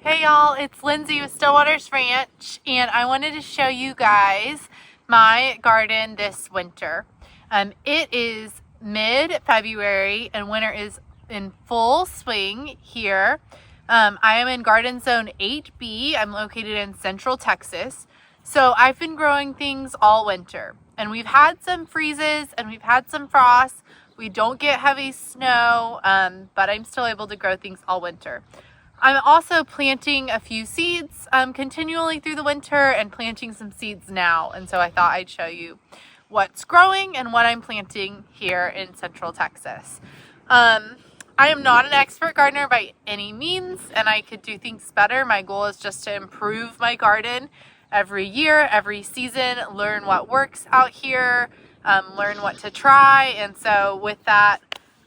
Hey y'all, it's Lindsay with Stillwater's Ranch, and I wanted to show you guys my garden this winter. It is mid-February and winter is in full swing here. I am in garden zone 8B. I'm located in central Texas. So I've been growing things all winter, and we've had some freezes and we've had some frosts. We don't get heavy snow, but I'm still able to grow things all winter. I'm also planting a few seeds continually through the winter and planting some seeds now. And so I thought I'd show you what's growing and what I'm planting here in Central Texas. I am not an expert gardener by any means, and I could do things better. My goal is just to improve my garden every year, every season, learn what works out here, learn what to try. And so with that,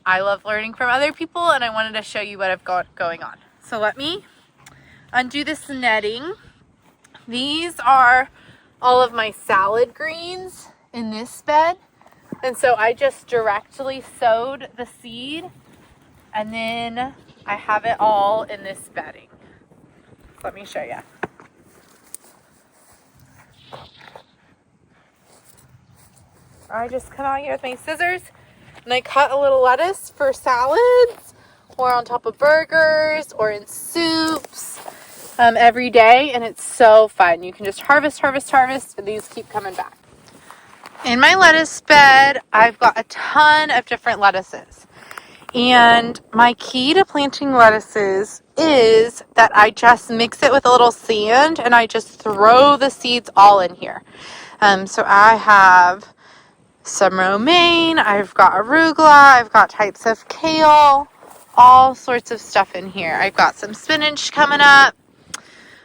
I love learning from other people, and I wanted to show you what I've got going on. So let me undo this netting. These are all of my salad greens in this bed. And so I just directly sowed the seed, and then I have it all in this bedding. Let me show you. I just come out here with my scissors and I cut a little lettuce for salads, or on top of burgers, or in soups every day, and it's so fun. You can just harvest, and these keep coming back. In my lettuce bed, I've got a ton of different lettuces, and my key to planting lettuces is that I just mix it with a little sand, and I just throw the seeds all in here. So I have some romaine, I've got arugula, I've got types of kale, all sorts of stuff in here. I've got some spinach coming up.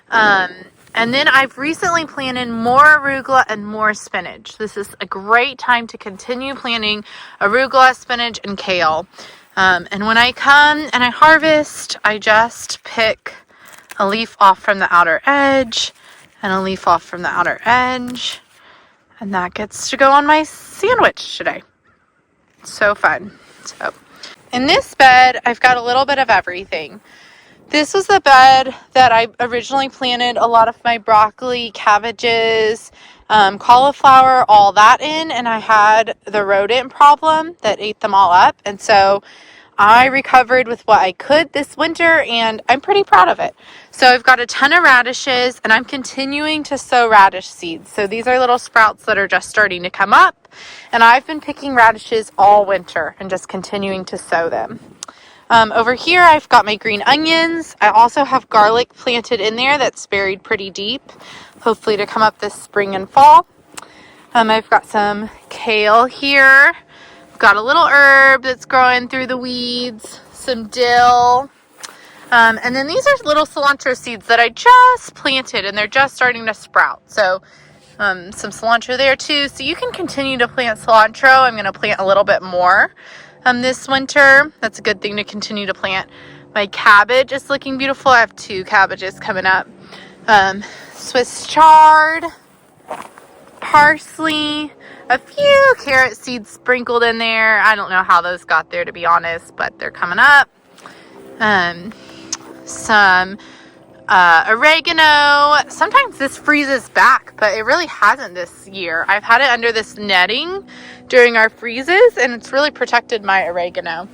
And then I've recently planted more arugula and more spinach. This is a great time to continue planting arugula, spinach, and kale. And when I come and I harvest, I just pick a leaf off from the outer edge and a leaf off from the outer edge. And that gets to go on my sandwich today. So fun. So in this bed, I've got a little bit of everything. This was the bed that I originally planted a lot of my broccoli, cabbages, cauliflower, all that in, and I had the rodent problem that ate them all up. And so I recovered with what I could this winter, and I'm pretty proud of it. So I've got a ton of radishes, and I'm continuing to sow radish seeds. So these are little sprouts that are just starting to come up, and I've been picking radishes all winter and just continuing to sow them. Over here, I've got my green onions. I also have garlic planted in there that's buried pretty deep, hopefully to come up this spring and fall. I've got some kale here. Got a little herb that's growing through the weeds, some dill, and then these are little cilantro seeds that I just planted, and they're just starting to sprout. So some cilantro there too. So you can continue to plant cilantro. I'm going to plant a little bit more this winter. That's a good thing to continue to plant. My cabbage is looking beautiful. I have 2 cabbages coming up. Swiss chard, parsley, a few carrot seeds sprinkled in there. I don't know how those got there, to be honest, but they're coming up. Some oregano. Sometimes this freezes back, but it really hasn't this year. I've had it under this netting during our freezes, and it's really protected my oregano.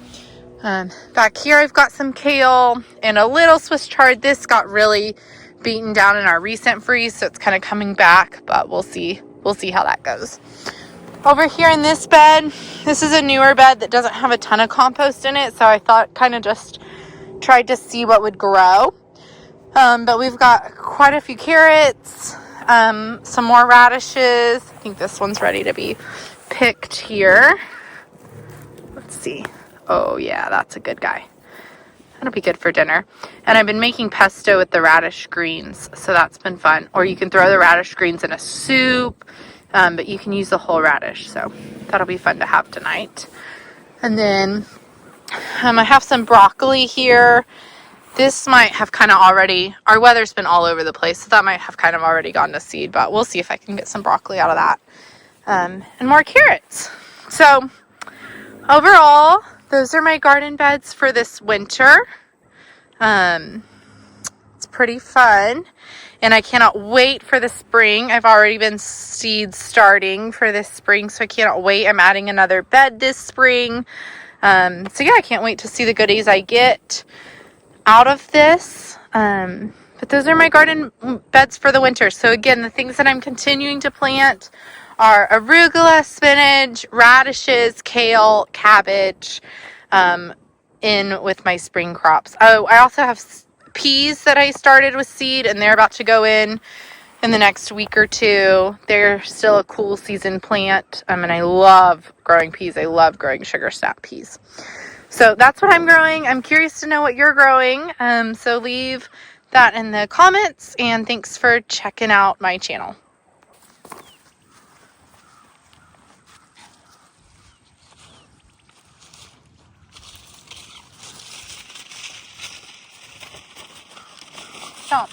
Back here I've got some kale and a little Swiss chard. This got really beaten down in our recent freeze, so it's kind of coming back, but we'll see how that goes. Over here in this bed, this is a newer bed that doesn't have a ton of compost in it, so I thought kind of just tried to see what would grow. But we've got quite a few carrots, some more radishes. I think this one's ready to be picked here. Let's see. Oh yeah, that's a good guy. That'll be good for dinner. And I've been making pesto with the radish greens, so that's been fun. Or you can throw the radish greens in a soup, but you can use the whole radish, so that'll be fun to have tonight. And then I have some broccoli here. This might have kind of already, our weather's been all over the place, so that might have kind of already gone to seed, but we'll see if I can get some broccoli out of that. And more carrots. So overall, those are my garden beds for this winter. It's pretty fun. And I cannot wait for the spring. I've already been seed starting for this spring, so I cannot wait. I'm adding another bed this spring. So yeah, I can't wait to see the goodies I get out of this. But those are my garden beds for the winter. So again, the things that I'm continuing to plant are arugula, spinach, radishes, kale, cabbage, in with my spring crops. Oh, I also have peas that I started with seed, and they're about to go in the next week or two. They're still a cool season plant. And I love growing peas. I love growing sugar snap peas. So that's what I'm growing. I'm curious to know what you're growing. So leave that in the comments, and thanks for checking out my channel. Stop.